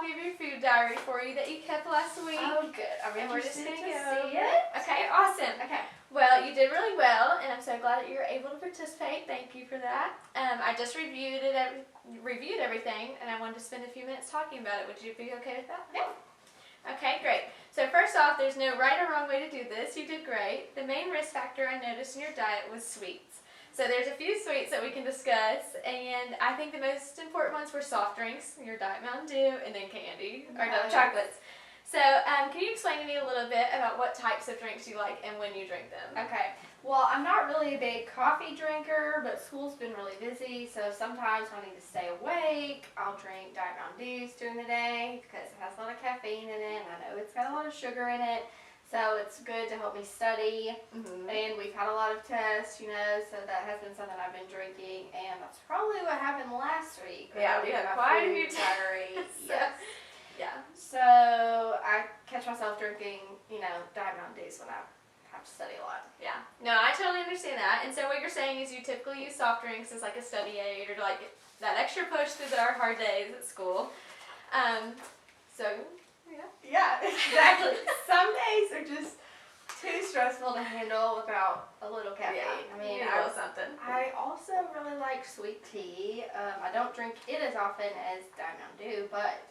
copy of your food diary for you that you kept last week. Oh, good. I'm And we're just interested going to to go see it. Okay, awesome. Okay. Well, you did really well, and I'm so glad that you were able to participate. Thank you for that. I just reviewed everything, and I wanted to spend a few minutes talking about it. Would you be okay with that? Yeah. Okay, great. So first off, there's no right or wrong way to do this. You did great. The main risk factor I noticed in your diet was sweets. So there's a few sweets that we can discuss, and I think the most important ones were soft drinks, your Diet Mountain Dew, and then candy, or no, chocolates. So can you explain to me a little bit about what types of drinks you like and when you drink them? Okay. Well, I'm not really a big coffee drinker, but school's been really busy, so sometimes when I need to stay awake, I'll drink Diet Mountain Dews during the day because it has a lot of caffeine in it, and I know it's got a lot of sugar in it, so it's good to help me study. And we've had a lot of tests, so that has been something I've been drinking, and that's probably what happened last week. Yeah, we had quite a few diary. Yes. Yeah. So I catch myself drinking, Diet Mountain Dews when I have to study a lot. Yeah. No, I totally understand that. And so what you're saying is you typically use soft drinks as like a study aid or like that extra push through our hard days at school. Yeah, exactly. Some days are just too stressful to handle without a little caffeine. Yeah, I mean, something. I also really like sweet tea. I don't drink it as often as Diet Mountain Dew, but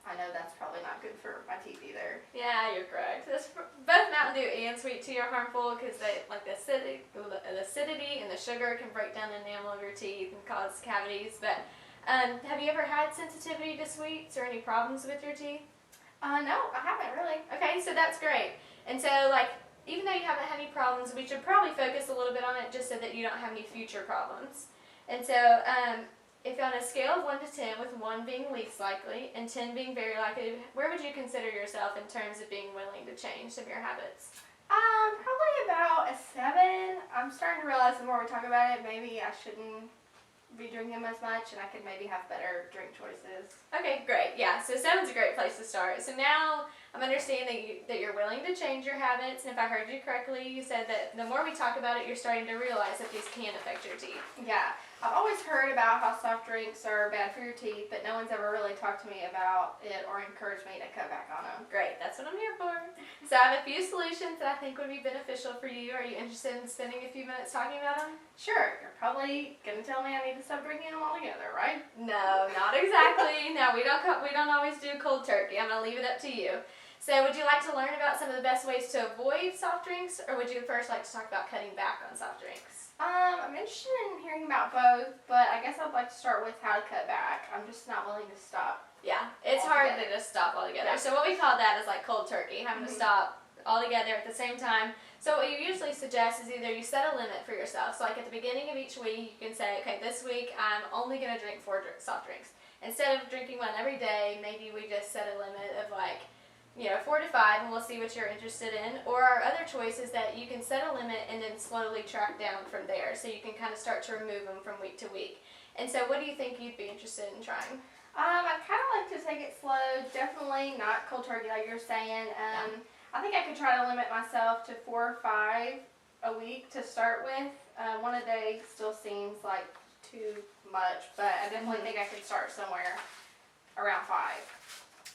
I know that's probably not good for my teeth either. Yeah, you're correct. Both Mountain Dew and sweet tea are harmful because they like the acidity and the sugar can break down the enamel of your teeth and cause cavities. But have you ever had sensitivity to sweets or any problems with your teeth? No, I haven't really. Okay, so that's great. And so even though you haven't had any problems, we should probably focus a little bit on it just so that you don't have any future problems. And so if on a scale of 1 to 10, with 1 being least likely and 10 being very likely, where would you consider yourself in terms of being willing to change some of your habits? Probably about a 7. I'm starting to realize the more we talk about it, maybe I shouldn't be drinking them as much, and I could maybe have better drink choices. Okay, great. Yeah, so 7's a great place to start. So now I'm understanding that you're willing to change your habits, and if I heard you correctly, you said that the more we talk about it, you're starting to realize that these can affect your teeth. Yeah, I've always heard about how soft drinks are bad for your teeth, but no one's ever really talked to me about it or encouraged me to cut back on them. Great, that's what I'm here for. So I have a few solutions that I think would be beneficial for you. Are you interested in spending a few minutes talking about them? Sure, you're probably going to tell me I need to stop drinking them altogether, right? No, not exactly. No, we don't always do cold turkey. I'm going to leave it up to you. So would you like to learn about some of the best ways to avoid soft drinks, or would you first like to talk about cutting back on soft drinks? I'm interested in hearing about both, but I guess I'd like to start with how to cut back. I'm just not willing to stop. Yeah, it's hard to just stop altogether. Yeah. So what we call that is like cold turkey, having to stop altogether at the same time. So what you usually suggest is either you set a limit for yourself. So like at the beginning of each week, you can say, okay, this week I'm only going to drink 4 soft drinks. Instead of drinking one every day, maybe we just set a limit of 4 to 5, and we'll see what you're interested in. Or our other choice is that you can set a limit and then slowly track down from there. So you can kind of start to remove them from week to week. And so what do you think you'd be interested in trying? I'd kind of like to take it slow. Definitely not cold turkey like you're saying. I think I could try to limit myself to 4 or 5 a week to start with. One a day still seems like too much, but I definitely think I could start somewhere around 5.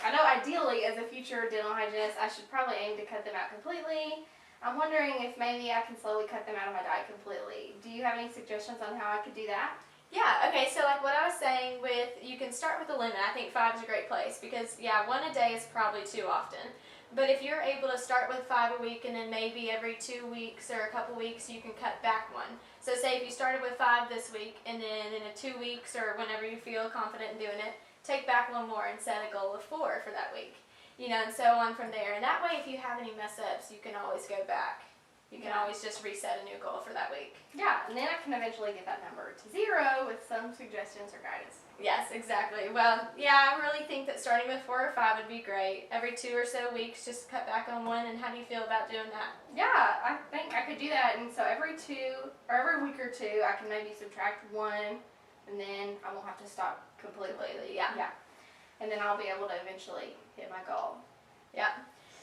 I know ideally as a future dental hygienist, I should probably aim to cut them out completely. I'm wondering if maybe I can slowly cut them out of my diet completely. Do you have any suggestions on how I could do that? Yeah, okay, so like what I was saying you can start with a limit. I think 5 is a great place because, yeah, 1 a day is probably too often. But if you're able to start with 5 a week and then maybe every 2 weeks or a couple weeks you can cut back 1. So say if you started with 5 this week and then in 2 weeks or whenever you feel confident in doing it, take back 1 more and set a goal of 4 for that week. And so on from there. And that way if you have any mess ups, you can always go back. You can always just reset a new goal for that week. Yeah, and then I can eventually get that number to 0 with some suggestions or guidance. Yes, exactly. Well, yeah, I really think that starting with 4 or 5 would be great. Every 2 or so weeks, just cut back on 1. And how do you feel about doing that? Yeah, I think I could do that. And so every week or 2, I can maybe subtract 1, and then I won't have to stop completely. Yeah. And then I'll be able to eventually hit my goal. Yeah.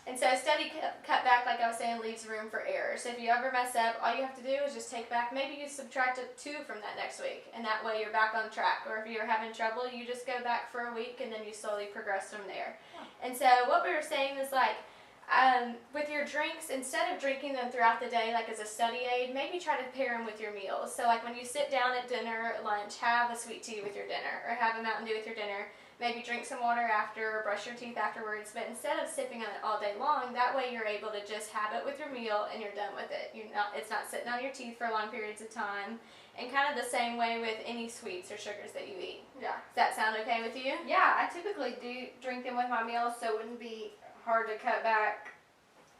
And so steady cut back, like I was saying, leaves room for error. So if you ever mess up, all you have to do is just take back, maybe you subtract a 2 from that next week, and that way you're back on track. Or if you're having trouble, you just go back for a week, and then you slowly progress from there. Yeah. And so what we were saying is like, with your drinks, instead of drinking them throughout the day like as a study aid, maybe try to pair them with your meals. So like when you sit down at dinner, lunch, have a sweet tea with your dinner, or have a Mountain Dew with your dinner. Maybe drink some water after, or brush your teeth afterwards, but instead of sipping on it all day long, that way you're able to just have it with your meal and you're done with it. It's not sitting on your teeth for long periods of time. And kind of the same way with any sweets or sugars that you eat. Yeah. Does that sound okay with you? Yeah, I typically do drink them with my meals, so it wouldn't be hard to cut back.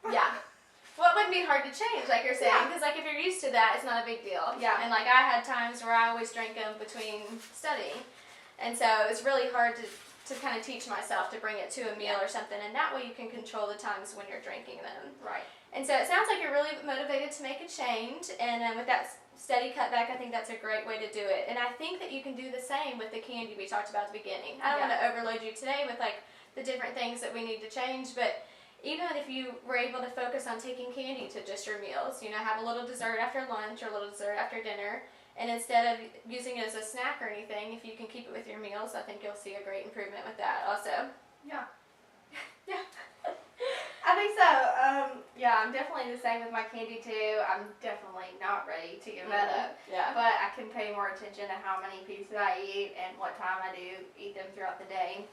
Yeah. Well, it wouldn't be hard to change, like you're saying, because like if you're used to that, it's not a big deal. Yeah. And like I had times where I always drank them between studying. And so it's really hard to kind of teach myself to bring it to a meal or something, and that way you can control the times when you're drinking them. Right. And so it sounds like you're really motivated to make a change, and with that steady cutback, I think that's a great way to do it. And I think that you can do the same with the candy we talked about at the beginning. I don't want to overload you today with like the different things that we need to change, but even if you were able to focus on taking candy to just your meals, have a little dessert after lunch or a little dessert after dinner, and instead of using it as a snack or anything, if you can keep it with your meals, I think you'll see a great improvement with that also. Yeah. Yeah. I think so. Yeah, I'm definitely the same with my candy too. I'm definitely not ready to give that up. Yeah. But I can pay more attention to how many pieces I eat and what time I do eat them throughout the day.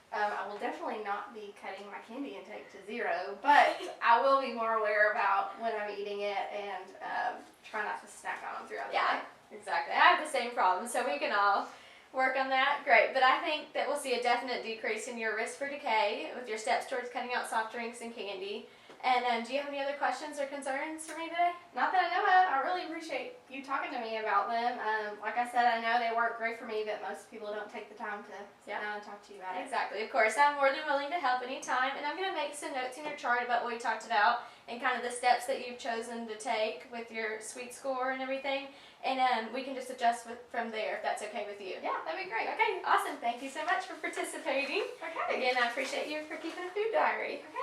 I will definitely not be cutting my candy intake to 0, but I will be more aware about when I'm eating it and try not to snack on them throughout the day. Exactly. I have the same problem, so we can all work on that. Great. But I think that we'll see a definite decrease in your risk for decay with your steps towards cutting out soft drinks and candy. And do you have any other questions or concerns for me today? Not that I know of. I really appreciate you talking to me about them. Like I said, I know they work great for me, but most people don't take the time to sit down and talk to you about it. Exactly. Of course, I'm more than willing to help anytime. And I'm going to make some notes in your chart about what we talked about and kind of the steps that you've chosen to take with your sweet score and everything. And we can just adjust from there if that's okay with you. Yeah, that'd be great. Okay, awesome. Thank you so much for participating. Okay. Again, I appreciate you for keeping a food diary. Okay.